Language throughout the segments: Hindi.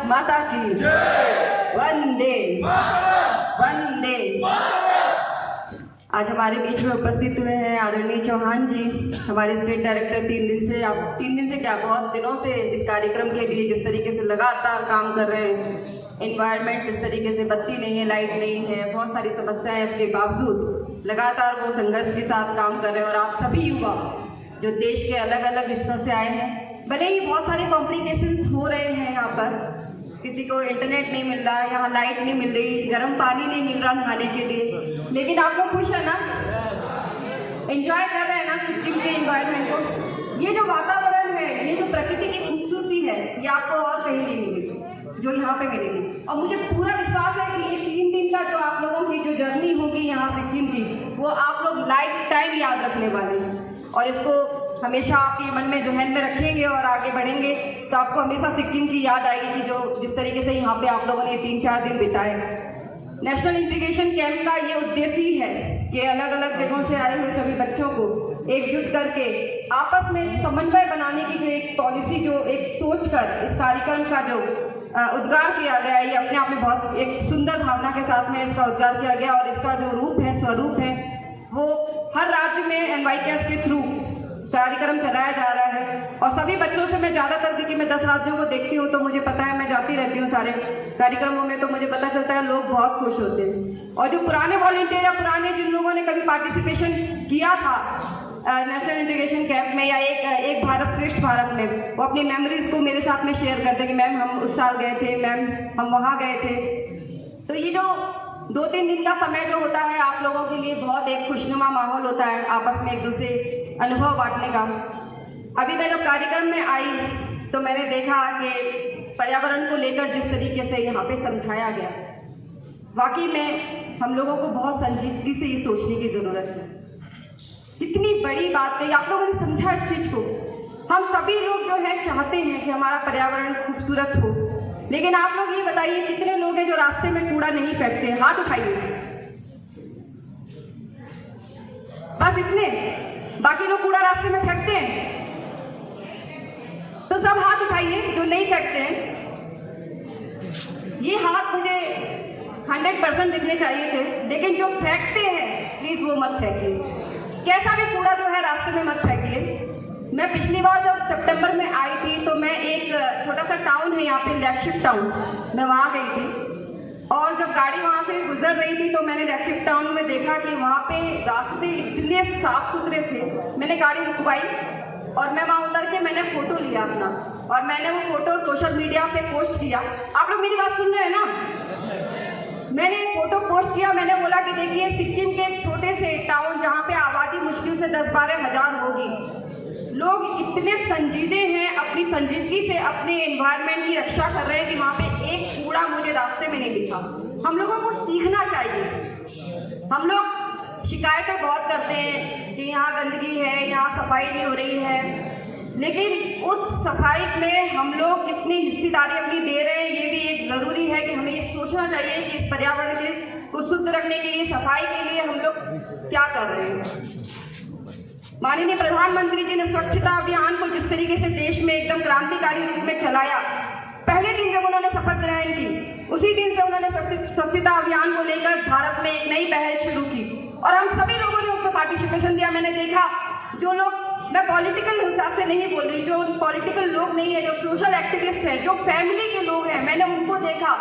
माता की वंदे वंदे। आज हमारे बीच में उपस्थित हुए हैं आदरणीय चौहान जी, हमारे स्टेट डायरेक्टर। 3 दिन से क्या, बहुत दिनों से इस कार्यक्रम के लिए जिस तरीके से लगातार काम कर रहे हैं। एनवायरनमेंट जिस तरीके से, बत्ती नहीं है, लाइट नहीं है, बहुत सारी समस्याएं, इसके बावजूद लगातार वो संघर्ष के साथ काम कर रहे हैं। और आप सभी युवा जो देश के अलग अलग हिस्सों से आए हैं, भले ही बहुत सारे कॉम्प्लिकेशंस हो रहे हैं यहाँ पर, किसी को इंटरनेट नहीं मिल रहा, यहाँ लाइट नहीं मिल रही, गर्म पानी नहीं मिल रहा नहाने के लिए, लेकिन आप लोग खुश है ना, एंजॉय कर रहे हैं ना सिक्किम के एनवायरनमेंट को। ये जो वातावरण है, ये जो प्रकृति की खूबसूरती है, ये आपको और कहीं नहीं मिलेगी जो यहाँ पे मिलेगी। और मुझे पूरा विश्वास है कि ये 3 दिन का जो आप लोगों की जो जर्नी होगी यहाँ सिक्किम की, वो आप लोग लाइफ टाइम याद रखने वाले हैं। और इसको हमेशा आपके मन में, जहन में रखेंगे और आगे बढ़ेंगे तो आपको हमेशा सिक्किम की याद आएगी कि जो जिस तरीके से यहाँ पे आप लोगों ने 3-4 दिन बिताए। नेशनल इंटीग्रेशन कैंप का ये उद्देश्य ही है कि अलग अलग जगहों से आए हुए सभी बच्चों को एकजुट करके आपस में समन्वय बनाने की जो एक पॉलिसी, जो एक सोच कर इस कार्यक्रम का जो उद्गार किया गया है, ये अपने आप में बहुत एक सुंदर भावना के साथ में इसका उद्गार किया गया। और इसका जो रूप है, स्वरूप है, वो हर राज्य में NYCAS के थ्रू कार्यक्रम चलाया जा रहा है। और सभी बच्चों से मैं ज़्यादातर, क्योंकि मैं 10 राज्यों को देखती हूँ तो मुझे पता है, मैं जाती रहती हूँ सारे कार्यक्रमों में, तो मुझे पता चलता है लोग बहुत खुश होते हैं। और जो पुराने वॉलंटियर या पुराने जिन लोगों ने कभी पार्टिसिपेशन किया था नेशनल इंटीग्रेशन कैंप में या एक भारत श्रेष्ठ भारत में, वो अपनी मेमोरीज को मेरे साथ में शेयर करते हैं कि मैम हम उस साल गए थे, मैम हम वहाँ गए थे। तो ये जो 2-3 दिन का समय जो होता है आप लोगों के लिए बहुत एक खुशनुमा माहौल होता है, आपस में एक दूसरे अनुभव बांटने का। अभी मैं जब कार्यक्रम में आई तो मैंने देखा कि पर्यावरण को लेकर जिस तरीके से यहाँ पे समझाया गया, वाकई में हम लोगों को बहुत संजीदगी से ये सोचने की ज़रूरत है। कितनी बड़ी बात है, आप लोगों ने समझा इस चीज़ को। हम सभी लोग जो है चाहते हैं कि हमारा पर्यावरण खूबसूरत हो, लेकिन आप लोग ये बताइए कितने लोग हैं जो रास्ते में कूड़ा नहीं फेंकते हैं? हाथ उठाइए, बस इतने। बाकी लोग कूड़ा रास्ते में फेंकते हैं तो सब हाथ उठाइए जो नहीं फेंकते हैं। ये हाथ मुझे 100% दिखने चाहिए थे, लेकिन जो फेंकते हैं प्लीज वो मत फेंकिए। कैसा भी कूड़ा जो है रास्ते में मत फेंकिए। मैं पिछली बार जब सितंबर में आई थी तो मैं एक छोटा सा टाउन है यहाँ पे, लैकशिप टाउन, मैं वहाँ गई थी। और जब गाड़ी वहाँ से गुजर रही थी तो मैंने लैकशिप टाउन में देखा कि वहाँ पे रास्ते इतने साफ सुथरे थे। मैंने गाड़ी रुकवाई और मैं वहाँ उतर के मैंने फोटो लिया अपना, और मैंने वो फोटो सोशल मीडिया पे पोस्ट किया। आप लोग मेरी बात सुन रहे हैं ना? मैंने एक फोटो पोस्ट किया, मैंने बोला कि देखिए सिक्किम के एक छोटे से टाउन जहाँ पे आबादी मुश्किल से 10-12 हज़ार होगी, लोग इतने संजीदे हैं, अपनी संजीदगी से अपने एनवायरनमेंट की रक्षा कर रहे हैं कि वहाँ पे एक कूड़ा मुझे रास्ते में नहीं दिखा। हम लोगों को सीखना चाहिए। हम लोग शिकायतें बहुत करते हैं कि यहाँ गंदगी है, यहाँ सफाई नहीं हो रही है, लेकिन उस सफाई में हम लोग कितनी हिस्सेदारी अपनी दे रहे हैं, ये भी एक ज़रूरी है कि हमें ये सोचना चाहिए कि इस पर्यावरण को शुद्ध रखने के लिए, सफाई के लिए हम लोग क्या कर रहे हैं। माननीय प्रधानमंत्री जी ने स्वच्छता अभियान को जिस तरीके से देश में एकदम क्रांतिकारी रूप में चलाया, पहले दिन जब उन्होंने शपथ ग्रहण की, उसी दिन से उन्होंने स्वच्छता अभियान को लेकर भारत में एक नई पहल शुरू की और हम सभी लोगों ने उसमें पार्टिसिपेशन दिया। मैंने देखा जो लोग, मैं पॉलिटिकल हिसाब से नहीं बोल रही, जो पॉलिटिकल लोग नहीं है, जो सोशल एक्टिविस्ट हैं, जो फैमिली के लोग हैं, मैंने उनको देखा।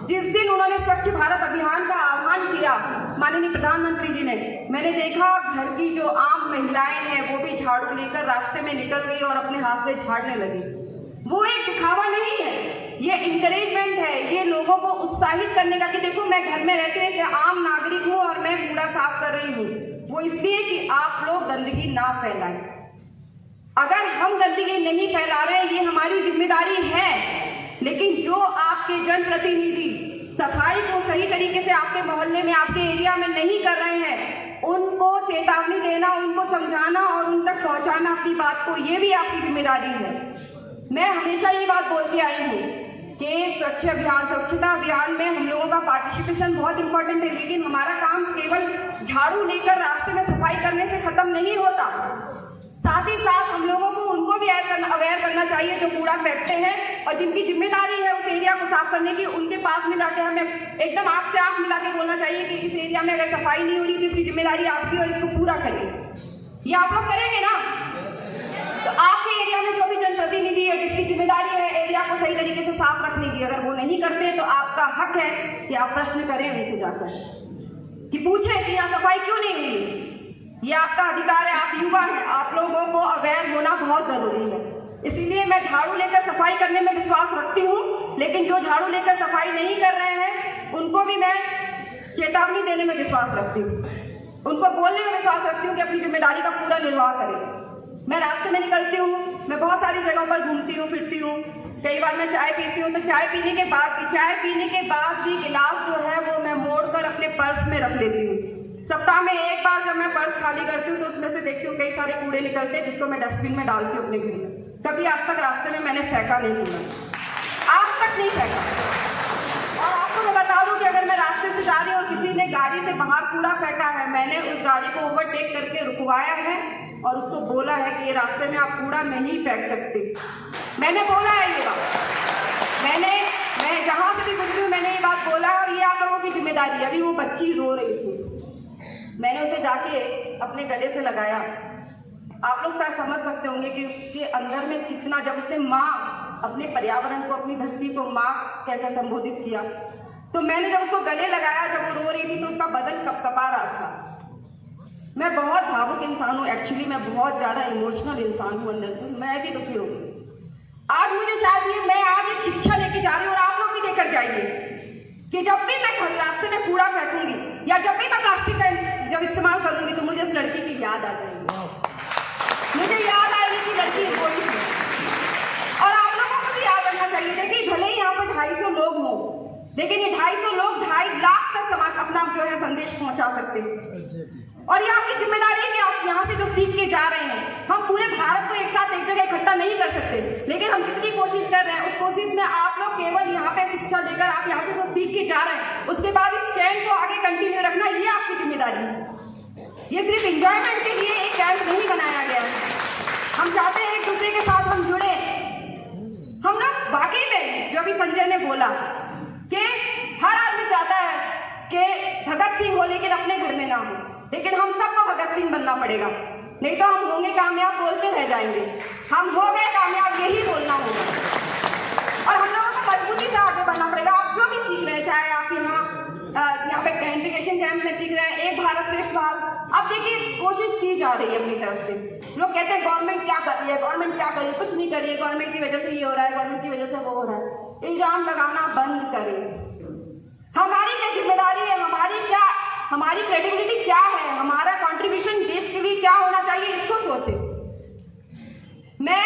जिस दिन उन्होंने स्वच्छ भारत अभियान का आह्वान किया माननीय प्रधानमंत्री जी ने, मैंने देखा घर की जो आम महिलाएं हैं वो भी झाड़ू लेकर रास्ते में निकल गई और अपने हाथ से झाड़ने लगी। वो एक दिखावा नहीं है, ये इंकरेजमेंट है, ये लोगों को उत्साहित करने का कि देखो मैं घर में रहते हैं कि आम नागरिक हूँ और मैं कूड़ा साफ कर रही हूँ। वो इसलिए कि आप लोग गंदगी ना फैलाएं। अगर हम गंदगी नहीं फैला रहे हैं, ये हमारी जिम्मेदारी है, लेकिन जो आपके जनप्रतिनिधि सफाई को सही तरीके से आपके मोहल्ले में, आपके एरिया में नहीं कर रहे हैं, उनको चेतावनी देना, उनको समझाना और उन तक पहुंचाना अपनी बात को, ये भी आपकी जिम्मेदारी है। मैं हमेशा ये बात बोलती आई हूँ कि स्वच्छता अभियान में हम लोगों का पार्टिसिपेशन बहुत इंपॉर्टेंट है, लेकिन हमारा काम केवल झाड़ू लेकर रास्ते में सफाई करने से खत्म नहीं होता। साथ ही साथ हम लोगों को उनको भी अवेयर करना चाहिए जो कूड़ा फेंकते हैं और जिनकी जिम्मेदारी है उस एरिया एरिया को साफ करने की, उनके पास में जाके हमें एकदम आंख से आंख मिला के बोलना चाहिए कि इस एरिया में अगर सफाई नहीं हो रही तो इसकी जिम्मेदारी आपकी और इसको पूरा करिए। ये आप लोग करेंगे ना? तो आपके एरिया में जो भी जनप्रतिनिधि है जिसकी जिम्मेदारी है एरिया को सही तरीके से साफ रखने की, अगर वो नहीं करते तो आपका हक है कि आप प्रश्न करें उनसे जाकर, कि पूछें कि यहाँ सफाई क्यों नहीं हुई। ये आपका अधिकार है, आप युवा हैं, आप लोगों को अवेयर होना बहुत जरूरी है। इसीलिए मैं झाड़ू लेकर सफाई करने में विश्वास रखती हूँ, लेकिन जो झाड़ू लेकर सफाई नहीं कर रहे हैं उनको भी मैं चेतावनी देने में विश्वास रखती हूँ, उनको बोलने में विश्वास रखती हूँ कि अपनी जिम्मेदारी का पूरा निर्वाह करें। मैं रास्ते में निकलती हूँ, मैं बहुत सारी जगहों पर घूमती हूँ फिरती हूँ, कई बार मैं चाय पीती हूँ, तो चाय पीने के बाद भी गिलास जो है वो मैं मोड़ कर अपने पर्स में रख लेती हूँ। सप्ताह में एक बार जब मैं पर्स खाली करती हूँ तो उसमें से देखती हूँ कई सारे कूड़े निकलते हैं जिसको मैं डस्टबिन में डालती हूँ अपने घर में। कभी आज तक रास्ते में मैंने फेंका नहीं कूड़ा, आज तक नहीं फेंका। और आपको मैं बता दूं कि अगर मैं रास्ते से जा रही हूँ और किसी ने गाड़ी से बाहर कूड़ा फेंका है, मैंने उस गाड़ी को ओवरटेक करके रुकवाया है और उसको बोला है कि ये रास्ते में आप कूड़ा नहीं फेंक सकते। मैंने बोला है ये बात, मैं जहाँ से भी गुजरी हूँ मैंने ये बात बोला है और ये आप लोगों की जिम्मेदारी है। अभी वो बच्ची रो रही थी, मैंने उसे जाके अपने गले से लगाया। आप लोग शायद समझ सकते होंगे कि उसके अंदर में कितना, जब उसने माँ अपने पर्यावरण को, अपनी धरती को माँ कहकर संबोधित किया, तो मैंने जब उसको गले लगाया, जब वो रो रही थी तो उसका बदन कपकपा रहा था। मैं बहुत भावुक इंसान हूँ, एक्चुअली मैं बहुत ज्यादा इमोशनल इंसान हूँ अंदर से, मैं भी दुखी हो गई। आज मुझे शायद मैं आज एक शिक्षा लेके जा रही हूँ और आप लोग भी लेकर जाइए कि जब भी मैं रास्ते में कूड़ा फेंकूंगी या जब भी मैं प्लास्टिक का जब इस्तेमाल करूंगी तो मुझे इस लड़की की याद आ जाएगी, मुझे याद आएगी कि लड़की रोई थी। और आप लोगों को भी याद रखना चाहिए, देखिए भले ही यहाँ पर 250 लोग हों, लेकिन ये 250 लोग 2.5 लाख तक समाज अपना जो है संदेश पहुंचा सकते हैं। और ये आपकी जिम्मेदारी है कि आप यहाँ से जो सीख के जा रहे हैं, हम पूरे भारत को एक साथ एक जगह इकट्ठा नहीं कर सकते, लेकिन हम जितनी कोशिश कर रहे हैं उस कोशिश में आप लोग केवल यहाँ पे शिक्षा लेकर आप यहाँ से जो सीख के जा रहे हैं, उसके बाद इस चैन को आगे कंटिन्यू रखना, ये आपकी जिम्मेदारी है। ये सिर्फ इंजॉयमेंट के लिए एक कैंप नहीं बनाया गया है। हम चाहते हैं एक दूसरे के साथ हम जुड़े। हम ना वाकई में जो अभी संजय ने बोला कि हर आदमी चाहता है कि भगत सिंह हो लेकिन अपने घर में ना हो, लेकिन हम सबको भगत सिंह बनना पड़ेगा, नहीं तो हम होंगे कामयाब बोलते रह जाएंगे। हम हो गए कामयाब यही बोलना होगा और हम लोगों को मजबूती से आगे बढ़ना पड़ेगा। आप जो भी सीख रहे हैं, चाहे आप यहाँ पे इंटीग्रेशन कैंप में सीख रहे हैं, एक भारत श्रेष्ठ भारत, अब देखिए कोशिश की जा रही है अपनी तरफ से। लोग कहते हैं गवर्नमेंट क्या कर रही है, गवर्नमेंट क्या कर रही है, कुछ नहीं कर रही है, गवर्नमेंट की वजह से ये हो रहा है, गवर्नमेंट की वजह से वो हो रहा है। इल्जाम लगाना बंद करें। हमारी क्या जिम्मेदारी है, हमारी क्रेडिबिलिटी क्या है, हमारा कंट्रीब्यूशन देश के लिए क्या होना चाहिए, इसको सोचें। मैं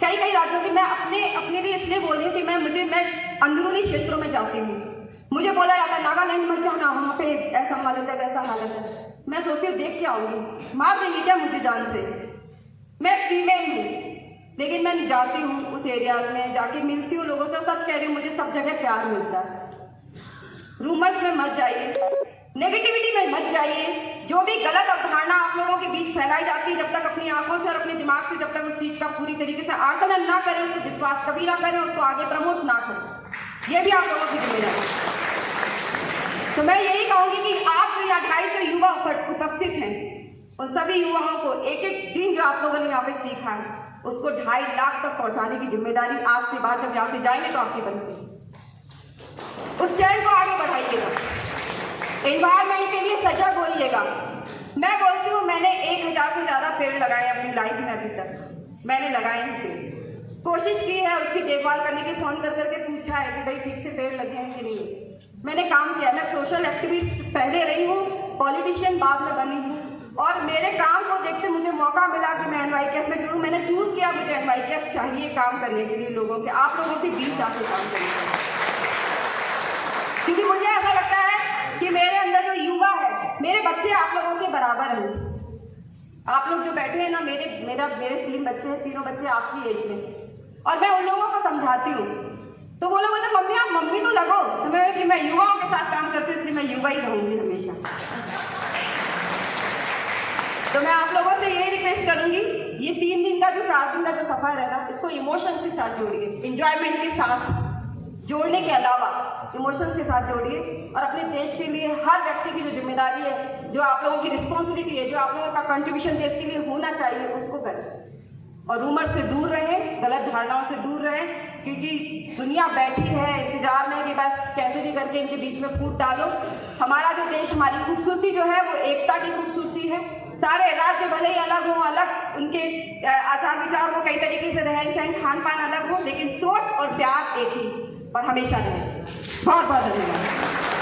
कई राज्यों की मैं अपने लिए इसलिए बोल रही हूँ कि मैं अंदरूनी क्षेत्रों में जाती हूँ, मुझे बोला जाता है नागालैंड मत जाना, वहाँ पे ऐसा हालत है वैसा हालत है। मैं सोचती हूँ देख के आऊंगी, मार देंगे क्या मुझे जान से। मैं फीमेल हूँ लेकिन मैं जाती हूँ उस एरियाज में, जाके मिलती हूँ लोगों से। सच कह रही हूँ, मुझे सब जगह प्यार मिलता है। रूमर्स में मत जाइए, नेगेटिविटी में मत जाइए। जो भी गलत अवधारणा आप लोगों के बीच फैलाई जाती है, जब तक अपनी आंखों से और अपने दिमाग से जब तक उस चीज का पूरी तरीके से आकलन ना करें, उसको विश्वास कभी ना करें, उसको आगे प्रमोट ना करें, ये भी आप लोगों की जिम्मेदारी है। तो मैं यही कहूंगी कि आप जो यहाँ 250 युवा उपस्थित हैं, उन सभी युवाओं को एक एक दिन जो आप लोगों ने यहाँ पे सीखा है, उसको 2.5 लाख तक पहुंचाने की जिम्मेदारी आज के बाद जब यहाँ से जाएंगे तो आपकी बनती है। उस चैन को आगे बढ़ाइएगा, एनवायरमेंट के लिए सजग होइएगा। मैं बोलती हूँ मैंने 1000 से ज्यादा पेड़ लगाए अपनी लाइफ में अभी तक, मैंने लगाए हैं पेड़, कोशिश की है उसकी देखभाल करने की, फोन कर करके पूछा है कि भाई ठीक से पेड़ लगे हैं कि नहीं। मैंने काम किया, मैं सोशल एक्टिविस्ट पहले रही हूँ, पॉलिटिशियन बाद में बनी हूँ, और मेरे काम को देखते मुझे मौका मिला कि मैं NYKS में जुड़ूँ। मैंने चूज किया, मुझे NYKS चाहिए काम करने के लिए, लोगों के, आप लोगों के बीच आकर काम करने के लिए, क्योंकि मुझे ऐसा लगता है कि मेरे अंदर जो युवा है, मेरे बच्चे आप लोगों के बराबर हैं। आप लोग जो बैठे हैं ना, मेरे 3 बच्चे हैं, तीनों बच्चे आपकी एज में, और मैं उन लोगों को समझाती हूँ तो वो लोग बोलते मम्मी आप मम्मी तो लगो, तो मैं युवाओं के साथ काम करती हूँ, इसलिए मैं युवा ही रहूंगी हमेशा। तो मैं आप लोगों से यही रिक्वेस्ट करूंगी, ये 3 दिन का जो 4 दिन का जो सफर है ना, इसको इमोशंस के साथ जोड़िए, इंजॉयमेंट के साथ जोड़ने पढ़ने के अलावा इमोशंस के साथ जोड़िए और अपने देश के लिए हर व्यक्ति की जो जिम्मेदारी है, जो आप लोगों की रिस्पॉन्सिबिलिटी है, जो आप लोगों का कंट्रीब्यूशन देश के लिए होना चाहिए, उसको करें। और रूमर से दूर रहें, गलत धारणाओं से दूर रहें, क्योंकि दुनिया बैठी है इंतजार में कि बस कैसे भी करके इनके बीच में फूट डालो। हमारा जो देश, हमारी खूबसूरती जो है वो एकता की खूबसूरती है। सारे राज्य भले ही अलग हों, अलग उनके आचार विचार हो, कई तरीके से रहन सहन खान पान अलग हो, लेकिन सोच और प्यार एक ही और हमेशा रहे। बहुत बहुत धन्यवाद।